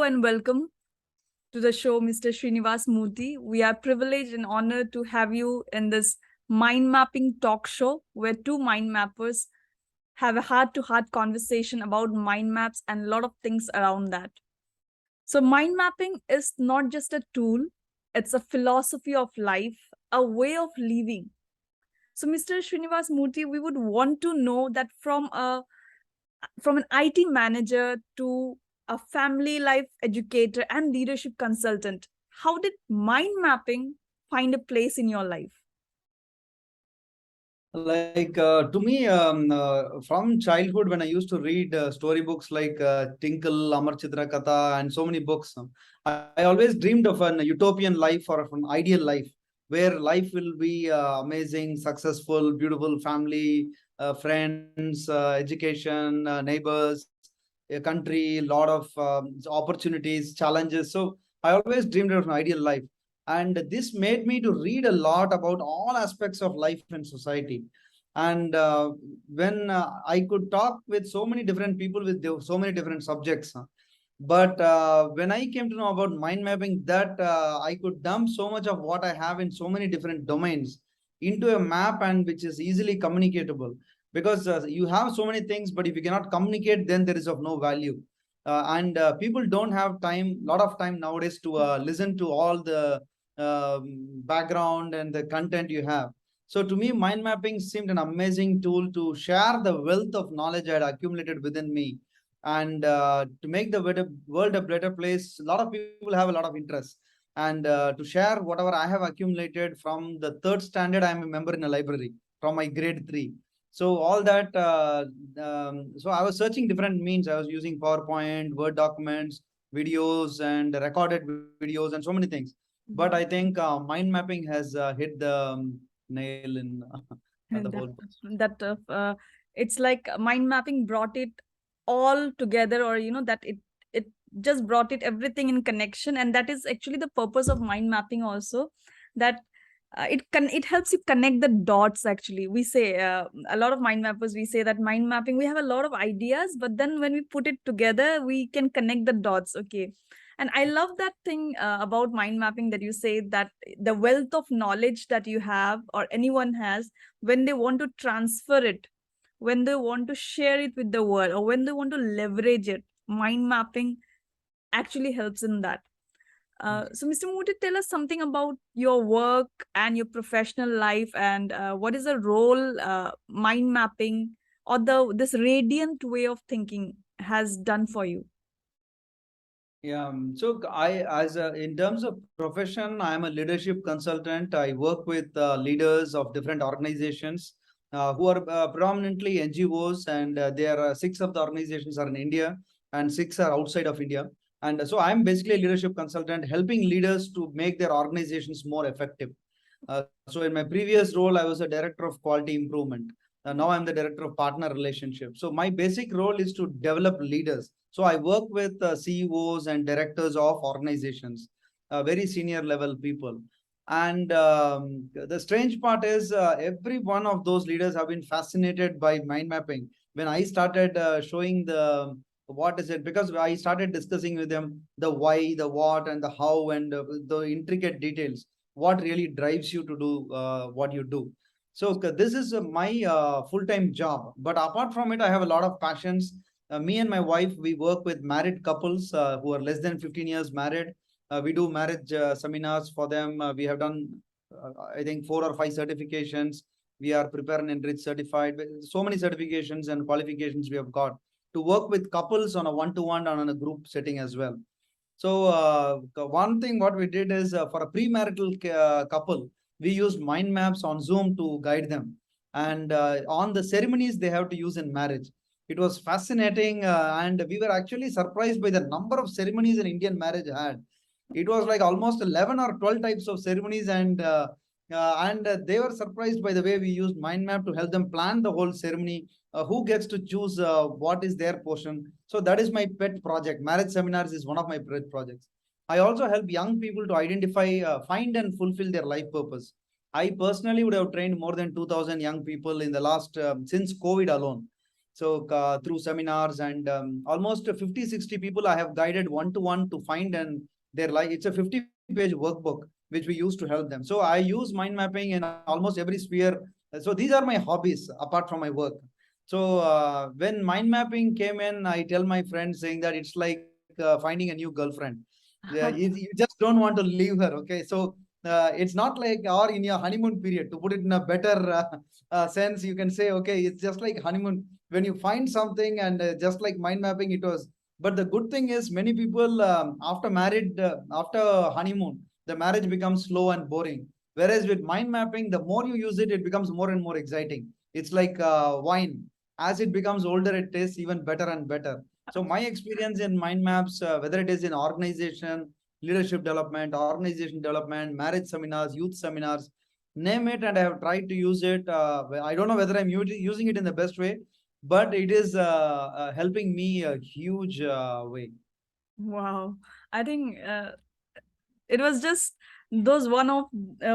and welcome to the show, Mr. Srinivasa Moorthy. We are privileged and honored to have you in this mind mapping talk show where two mind mappers have a heart to heart conversation about mind maps and a lot of things around that. So, mind mapping is not just a tool, it's a philosophy of life, a way of living. So, Mr. Srinivasa Moorthy, we would want to know that from an IT manager to a family life educator and leadership consultant, how did mind mapping find a place in your life? To me, from childhood, when I used to read storybooks like Tinkle, Amar Chitra Katha, and so many books, I always dreamed of an utopian life or of an ideal life where life will be amazing, successful, beautiful family, friends, education, neighbors, a country, lot of opportunities, challenges. So I always dreamed of an ideal life. And this made me to read a lot about all aspects of life and society. And when I could talk with so many different people with so many different subjects, but when I came to know about mind mapping, that I could dump so much of what I have in so many different domains into a map, and which is easily communicatable, because you have so many things, but if you cannot communicate, then there is of no value. And people don't have time, lot of time nowadays to listen to all the background and the content you have. So to me, mind mapping seemed an amazing tool to share the wealth of knowledge I had accumulated within me, and to make the world a better place. A lot of people have a lot of interest, and to share whatever I have accumulated from the third standard. I am a member in a library from my grade 3. So all that, so I was searching different means. I was using PowerPoint, Word documents, videos, and recorded videos, and so many things. But I think mind mapping has hit the nail in the whole. It's like mind mapping brought it all together, or that it just brought it everything in connection, and that is actually the purpose of mind mapping also, that it helps you connect the dots. Actually, we say a lot of mind mappers, we say that mind mapping, we have a lot of ideas, but then when we put it together, we can connect the dots. Okay. And I love that thing about mind mapping, that you say that the wealth of knowledge that you have or anyone has, when they want to transfer it, when they want to share it with the world, or when they want to leverage it, mind mapping actually helps in that. So, Mr. Moorthy, tell us something about your work and your professional life, and what is the role mind mapping or this radiant way of thinking has done for you? Yeah, so in terms of profession, I am a leadership consultant. I work with leaders of different organizations who are predominantly NGOs, and there are 6 of the organizations are in India and 6 are outside of India. And so I'm basically a leadership consultant, helping leaders to make their organizations more effective. So in my previous role, I was a director of quality improvement. Now I'm the director of partner relationships. So my basic role is to develop leaders. So I work with CEOs and directors of organizations, very senior level people. And the strange part is every one of those leaders have been fascinated by mind mapping. When I started showing the what is it, because I started discussing with them the why, the what, and the how, and the intricate details, what really drives you to do what you do. So this is my full-time job. But apart from it, I have a lot of passions. Me and my wife, we work with married couples who are less than 15 years married. We do marriage seminars for them. We have done, I think, 4 or 5 certifications. We are prepared and enriched certified. So many certifications and qualifications we have got to work with couples on a one-to-one and on a group setting as well. So one thing what we did is for a premarital couple, we used mind maps on Zoom to guide them. And on the ceremonies they have to use in marriage. It was fascinating, and we were actually surprised by the number of ceremonies an Indian marriage had. It was like almost 11 or 12 types of ceremonies, and they were surprised by the way we used mind map to help them plan the whole ceremony, who gets to choose what is their portion. So that is my pet project. Marriage seminars is one of my pet projects. I also help young people to identify, find and fulfill their life purpose. I personally would have trained more than 2,000 young people in the last, since COVID alone. So through seminars and almost 50, 60 people I have guided one-to-one to find and their life. It's a 50-page workbook which we use to help them. So I use mind mapping in almost every sphere. So these are my hobbies apart from my work. So when mind mapping came in, I tell my friends saying that it's like finding a new girlfriend. Yeah, you just don't want to leave her. Okay, so it's not like or in your honeymoon period. To put it in a better sense, you can say, okay, it's just like honeymoon when you find something and just like mind mapping, it was. But the good thing is, many people after married, after honeymoon, the marriage becomes slow and boring. Whereas with mind mapping, the more you use it, it becomes more and more exciting. It's like wine. As it becomes older, it tastes even better and better. So my experience in mind maps, whether it is in organization, leadership development, organization development, marriage seminars, youth seminars, name it, and I have tried to use it. I don't know whether I'm using it in the best way, but it is helping me a huge way. Wow. I think it was just those one of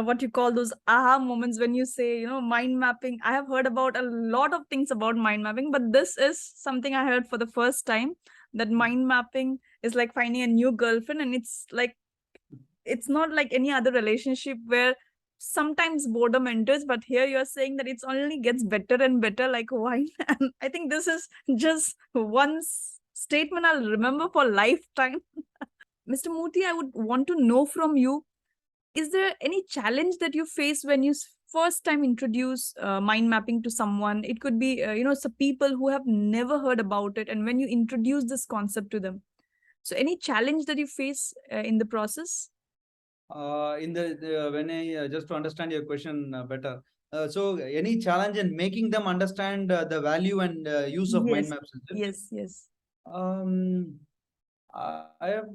what you call those aha moments when you say, mind mapping. I have heard about a lot of things about mind mapping, but this is something I heard for the first time, that mind mapping is like finding a new girlfriend. And it's like, it's not like any other relationship where sometimes boredom enters, but here you're saying that it's only gets better and better like wine. And I think this is just one statement I'll remember for lifetime. Mr. Moorthy, I would want to know from you, is there any challenge that you face when you first time introduce mind mapping to someone? It could be, some people who have never heard about it, and when you introduce this concept to them. So any challenge that you face in the process? In the when I just to understand your question better. So any challenge in making them understand the value and use of mind Yes, maps, is it? yes, yes. Um, I have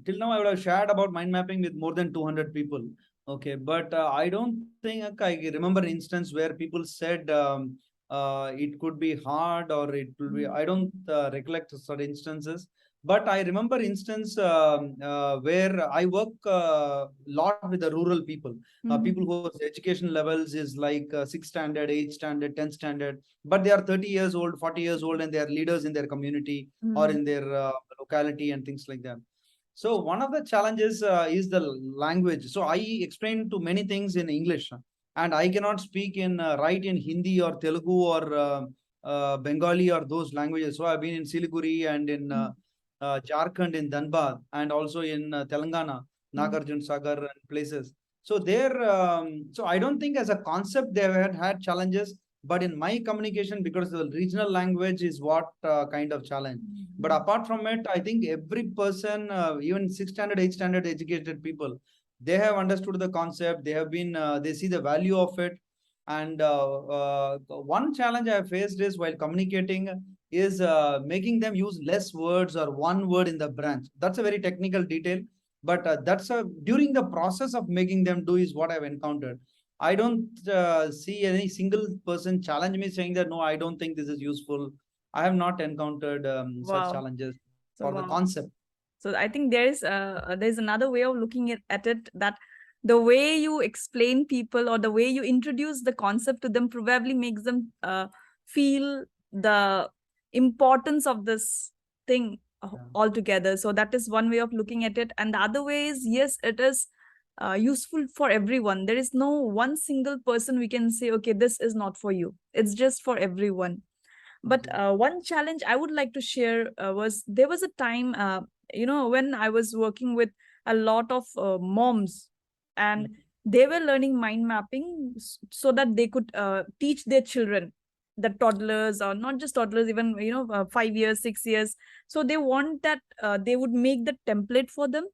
till now I would have shared about mind mapping with more than 200 people. Okay, but I don't think I remember an instance where people said it could be hard or it will be. I don't recollect such instances. But I remember instance where I work lot with the rural people, people Mhm. whose education levels is like 6th standard, 8th standard, 10th standard, but they are 30 years old, 40 years old, and they are leaders in their community or Mhm. in their locality and things like that. So one of the challenges is the language. So I explain to many things in English, and I cannot speak in write in Hindi or Telugu or Bengali or those languages. So I've been in Siliguri and in Jharkhand, in Dhanbad, and also in Telangana, Mhm. Nagarjun Sagar and places. So there, so I don't think as a concept they have had challenges, but in my communication, because the regional language is what kind of challenge. But Mhm. apart from it, I think every person, even 6th standard, 8th standard educated people, they have understood the concept. They have been, they see the value of it. And one challenge I have faced is while communicating is making them use less words or one word in the branch. That's a very technical detail, but that's a during the process of making them do is what I've encountered. I don't see any single person challenge me saying that no, I don't think this is useful. I have not encountered such Wow. challenges So for the wow. concept. So I think there's another way of looking at it, that the way you explain people or the way you introduce the concept to them probably makes them feel the importance of this thing Yeah. altogether. So that is one way of looking at it. And the other way is, yes, it is useful for everyone. There is no one single person we can say, okay, this is not for you. It's just for everyone. But Okay. one challenge I would like to share was, there was a time, when I was working with a lot of moms, and Mm. they were learning mind mapping so that they could teach their children, the toddlers, or not just toddlers, even 5 years, 6 years. So they want that they would make the template for them,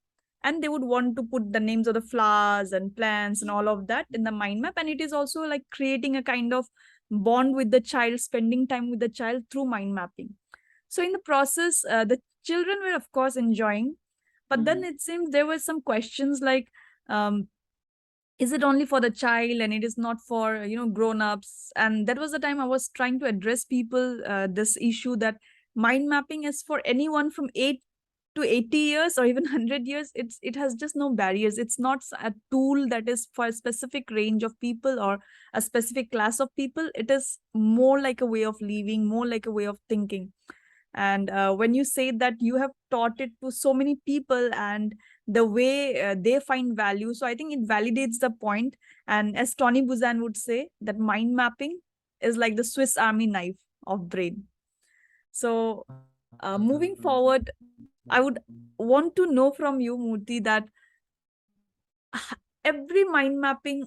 and they would want to put the names of the flowers and plants and all of that in the mind map. And it is also like creating a kind of bond with the child, spending time with the child through mind mapping. So in the process, the children were of course enjoying, but then Mm. it seems there were some questions like, um, is it only for the child and it is not for grown-ups? And that was the time I was trying to address people this issue, that mind mapping is for anyone from 8 to 80 years or even 100 years, it has just no barriers. It's not a tool that is for a specific range of people or a specific class of people. It is more like a way of living, more like a way of thinking. And when you say that you have taught it to so many people and the way they find value, so I think it validates the point. And as Tony Buzan would say, that mind mapping is like the Swiss army knife of brain. So moving forward, I would want to know from you, Murthy, that every mind mapping,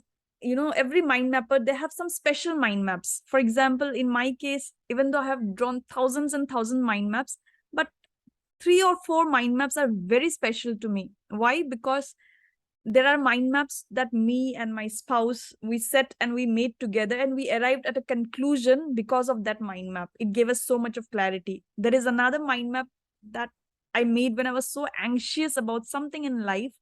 every mind mapper, they have some special mind maps. For example, in my case, even though I have drawn thousands and thousands mind maps, but three or four mind maps are very special to me. Why? Because there are mind maps that me and my spouse, we set and we made together, and we arrived at a conclusion because of that mind map. It gave us so much of clarity. There is another mind map that I made when I was so anxious about something in life,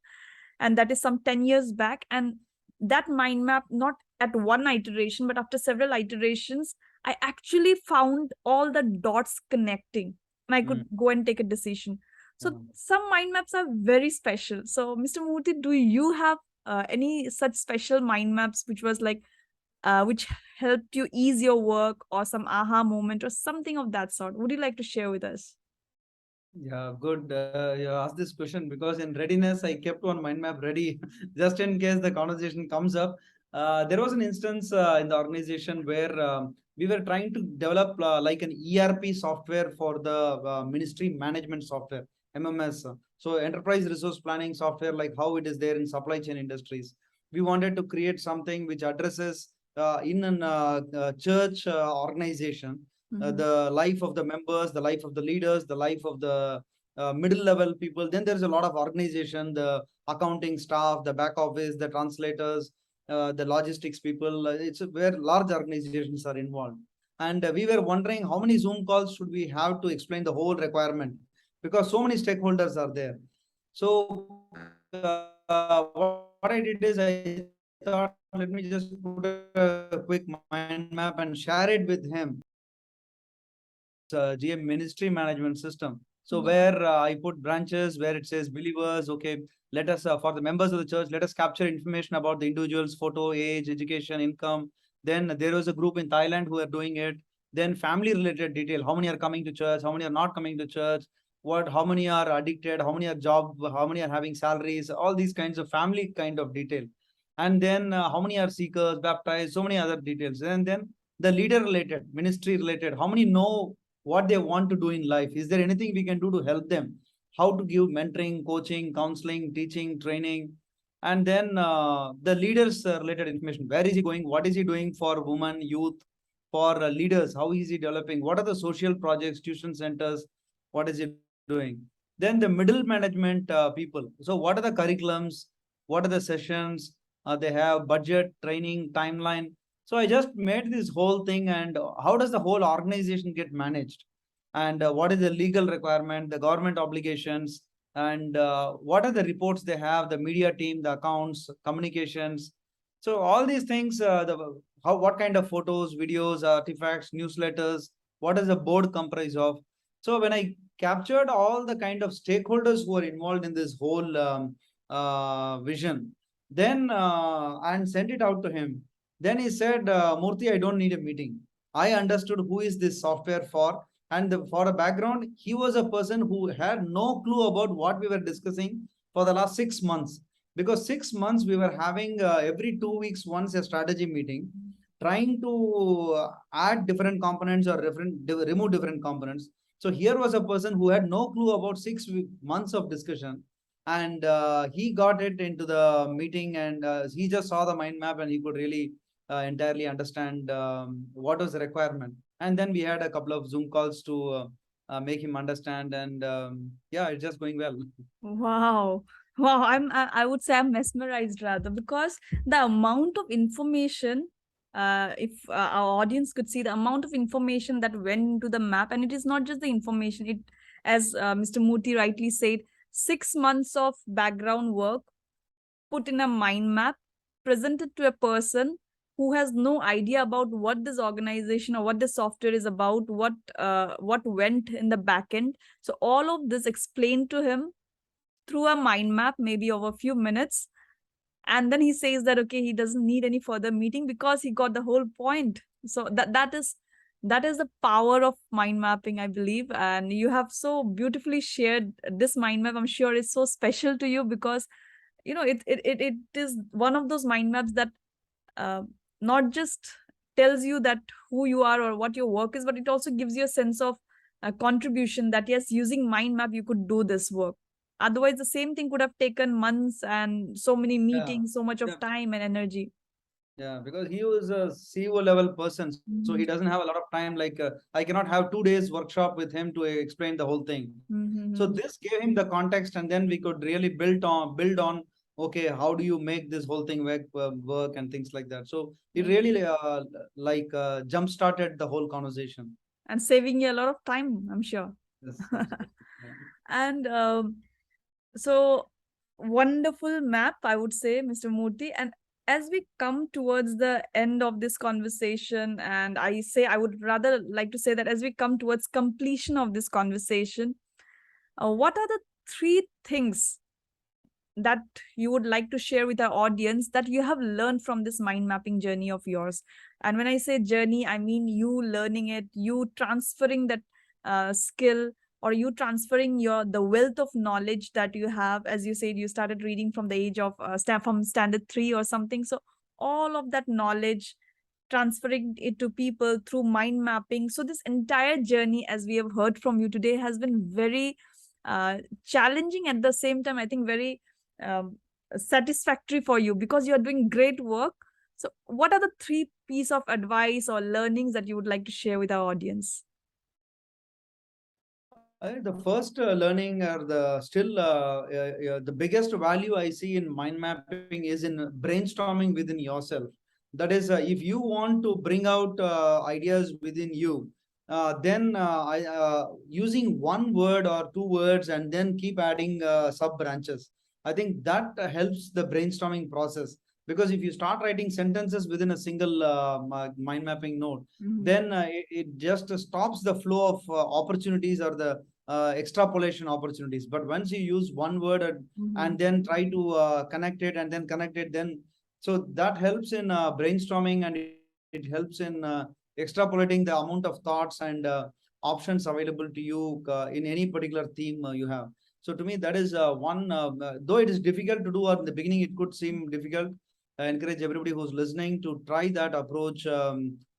and that is some 10 years back. And that mind map, not at one iteration but after several iterations, I actually found all the dots connecting, and I could go and take a decision. So some mind maps are very special. So Mr. Moorthy, do you have any such special mind maps which was like which helped you ease your work, or some aha moment or something of that sort? Would you like to share with us? Yeah, good. You asked this question because in readiness, I kept one mind map ready just in case the conversation comes up. There was an instance in the organization where we were trying to develop like an ERP software for the ministry management software, MMS. So enterprise resource planning software, like how it is there in supply chain industries. We wanted to create something which addresses in an church organization, the life of the members, the life of the leaders, the life of the middle level people. Then there's a lot of organization, the accounting staff, the back office, the translators, the logistics people. It's where large organizations are involved. And we were wondering how many Zoom calls should we have to explain the whole requirement, because so many stakeholders are there. So what I did is I thought, let me just put a quick mind map and share it with him. GM ministry management system. So where I put branches where it says believers, okay, let us for the members of the church, let us capture information about the individual's photo, age, education, income. Then there was a group in Thailand who are doing it. Then family related detail, how many are coming to church, how many are not coming to church, how many are addicted, how many are job, how many are having salaries, all these kinds of family kind of detail. And then how many are seekers, baptized, so many other details. And then the leader related, ministry related, how many know what they want to do in life? Is there anything we can do to help them? How to give mentoring, coaching, counseling, teaching, training, and then the leaders related information. Where is he going? What is he doing for women, youth, for leaders? How is he developing? What are the social projects, tuition centers? What is he doing? Then the middle management people. So what are the curriculums? What are the sessions? They have budget, training, timeline. So I just made this whole thing, and how does the whole organization get managed? And what is the legal requirement, the government obligations, and what are the reports they have, the media team, the accounts, communications. So all these things, what kind of photos, videos, artifacts, newsletters, what does the board comprise of? So when I captured all the kind of stakeholders who are involved in this whole vision, then and sent it out to him. Then he said, Murthy, I don't need a meeting. I understood who is this software for. And for a background, he was a person who had no clue about what we were discussing for the last 6 months. Because 6 months we were having every 2 weeks once a strategy meeting, trying to add different components or remove different components. So here was a person who had no clue about 6 months of discussion, and he got it into the meeting, and he just saw the mind map and he could really entirely understand what was the requirement. And then we had a couple of Zoom calls to make him understand, and yeah, it's just going well. Wow. Wow, I would say I'm mesmerized rather, because the amount of information, if our audience could see the amount of information that went into the map, and it is not just the information, it, as Mr. Moorthy rightly said, 6 months of background work put in a mind map, presented to a person who has no idea about what this organization or what this software is about, what went in the back end. So all of this explained to him through a mind map, maybe over a few minutes. And then he says that okay, he doesn't need any further meeting because he got the whole point. So that is the power of mind mapping, I believe. And you have so beautifully shared this mind map. I'm sure it's so special to you because it is one of those mind maps that uh, not just tells you that who you are or what your work is, but it also gives you a sense of contribution that yes, using mind map you could do this work. Otherwise the same thing could have taken months and so many Yeah. meetings, so much of Yeah. time and energy. Yeah, because he was a CEO level person, so he Mm-hmm. doesn't have a lot of time. Like I cannot have 2 days workshop with him to explain the whole thing. So Mm-hmm. this gave him the context, and then we could really build on. Okay, how do you make this whole thing work and things like that. So it Right. really jump started the whole conversation. And saving you a lot of time, I'm sure. Yes, absolutely. Yeah. And so wonderful map, I would say, Mr. Moorthy. And as we come towards the end of this conversation, and I would rather like to say that as we come towards completion of this conversation, what are the three things that you would like to share with our audience that you have learned from this mind mapping journey of yours? And when I say journey, I mean you learning it, you transferring that skill, or you transferring the wealth of knowledge that you have. As you said, you started reading from the age of from standard 3 or something. So all of that knowledge, transferring it to people through mind mapping. So this entire journey, as we have heard from you today, has been very uh, challenging, at the same time I think very um, satisfactory for you because you are doing great work. So what are the three piece of advice or learnings that you would like to share with our audience? The first learning or the biggest value I see in mind mapping is in brainstorming within yourself. That is, if you want to bring out ideas within you, using one word or two words and then keep adding sub branches. I think that helps the brainstorming process, because if you start writing sentences within a single mind mapping node, Mm-hmm. then it just stops the flow of opportunities or the extrapolation opportunities. But once you use one word Mm-hmm. and then try to connect it, then so that helps in brainstorming, and it helps in extrapolating the amount of thoughts and options available to you in any particular theme you have. So to me, that is one. Though it is difficult to do, or in the beginning it could seem difficult. I encourage everybody who's listening to try that approach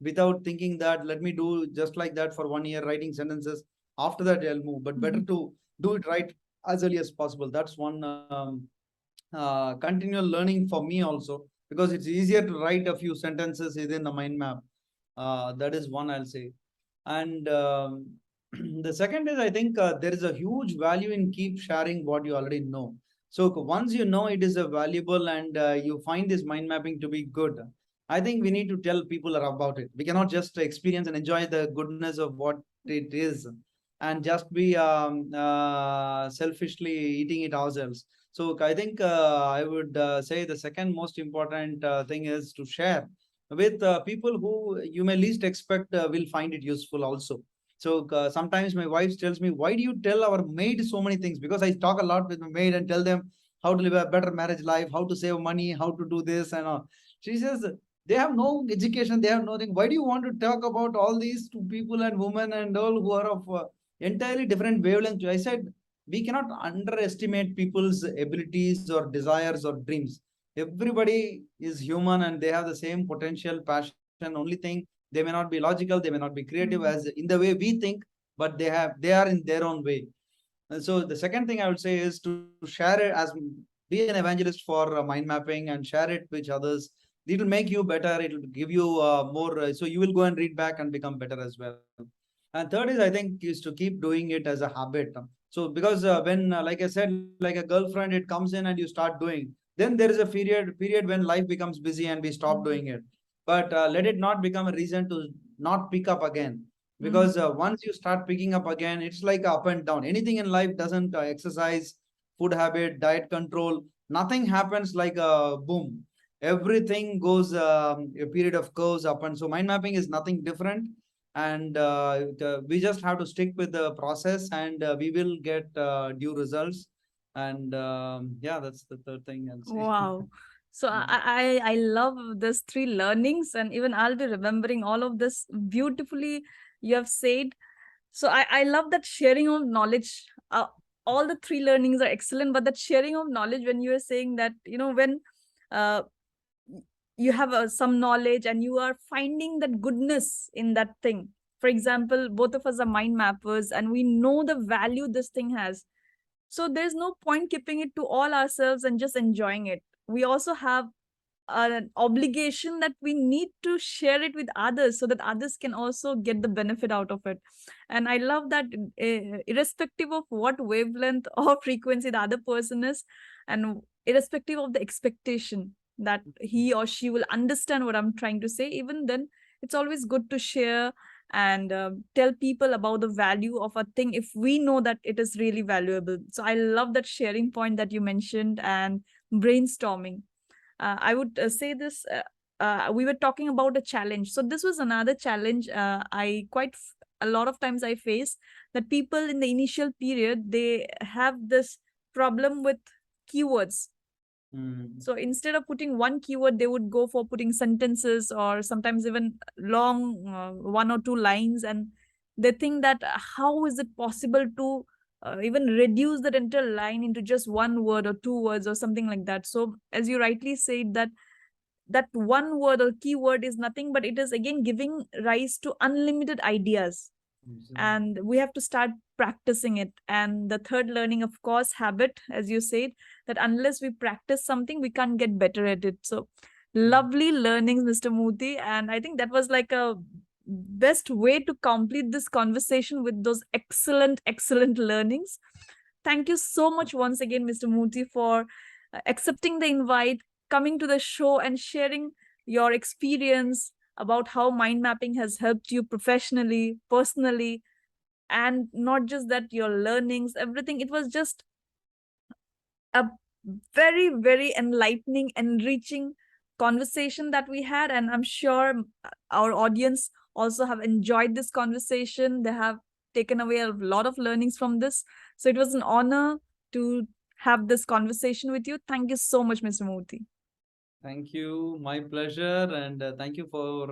without thinking that let me do just like that for 1 year writing sentences. After that, I'll move. But better Mm-hmm. to do it right as early as possible. That's one continual learning for me also, because it's easier to write a few sentences within the mind map. That is one I'll say. And the second is, I think there is a huge value in keep sharing what you already know. So once you know it is a valuable and you find this mind mapping to be good, I think we need to tell people about it. We cannot just experience and enjoy the goodness of what it is and just be selfishly eating it ourselves. So I think I would say the second most important thing is to share with people who you may least expect will find it useful also. So sometimes my wife tells me, "Why do you tell our maid so many things?" Because I talk a lot with my maid and tell them how to live a better marriage life, how to save money, how to do this and all. She says they have no education, they have nothing. Why do you want to talk about all these to people and women and all who are of entirely different wavelength? I said we cannot underestimate people's abilities or desires or dreams. Everybody is human and they have the same potential, passion. Only thing, they may not be logical, they may not be creative as Mm-hmm. in the way we think, but they are in their own way. And so the second thing I would say is to share it, as be an evangelist for mind mapping and share it with others. It will make you better. It will give you more. So you will go and read back and become better as well. And third is, I think, is to keep doing it as a habit. So because when, like I said, like a girlfriend, it comes in and you start doing, then there is a period when life becomes busy and we stop Mm-hmm. doing it. But let it not become a reason to not pick up again, because Mm-hmm. once you start picking up again, it's like up and down. Anything in life doesn't exercise, food habit, diet control, nothing happens like a boom. everything goes a period of goes up, and so mind mapping is nothing different. And we just have to stick with the process, and we will get due results. And yeah, that's the third thing I'll say. Wow. So Yeah. I love this three learnings, and even I'll be remembering all of this beautifully you have said. So I love that sharing of knowledge. All the three learnings are excellent, but that sharing of knowledge, when you are saying that, when uh, you have some knowledge and you are finding that goodness in that thing. For example, both of us are mind mappers and we know the value this thing has. So there's no point keeping it to all ourselves and just enjoying it. We also have an obligation that we need to share it with others so that others can also get the benefit out of it. And I love that, irrespective of what wavelength or frequency the other person is, and irrespective of the expectation that he or she will understand what I'm trying to say, even then it's always good to share and tell people about the value of a thing if we know that it is really valuable. So I love that sharing point that you mentioned, and brainstorming. I would say this. We were talking about a challenge. So this was another challenge. A lot of times I face that people in the initial period, they have this problem with keywords. So instead of putting one keyword, they would go for putting sentences or sometimes even long, 1 or 2 lines, and they think that how is it possible to even reduce that entire line into just 1 word or 2 words or something like that. So as you rightly said, that one word or keyword is nothing, but it is again giving rise to unlimited ideas, and we have to start practicing it. And the third learning, of course, habit, as you said, that unless we practice something, we can't get better at it. So lovely learnings, Mr. Moorthy, and I think that was like a best way to complete this conversation with those excellent learnings. Thank you so much once again, Mr. Moorthy, for accepting the invite, coming to the show and sharing your experience about how mind mapping has helped you professionally, personally, and not just that, your learnings, everything. It was just a very enlightening, enriching conversation that we had, and I'm sure our audience also have enjoyed this conversation. They have taken away a lot of learnings from this. So it was an honor to have this conversation with you. Thank you so much, Mr. Moorthy. Thank you. My pleasure. And thank you for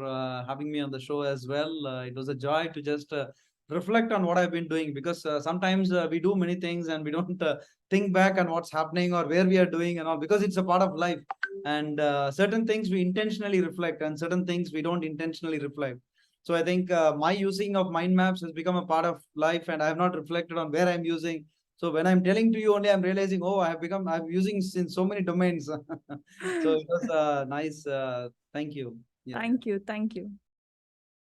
having me on the show as well. It was a joy to just reflect on what I've been doing, because sometimes we do many things and we don't think back on what's happening or where we are doing and all, because it's a part of life. And certain things we intentionally reflect, and certain things we don't intentionally reflect. So I think my using of mind maps has become a part of life, and I have not reflected on where I'm using. So when I'm telling to you only, I'm realizing, oh, I'm using in so many domains. So it was nice. Thank you. Yeah. Thank you. Thank you.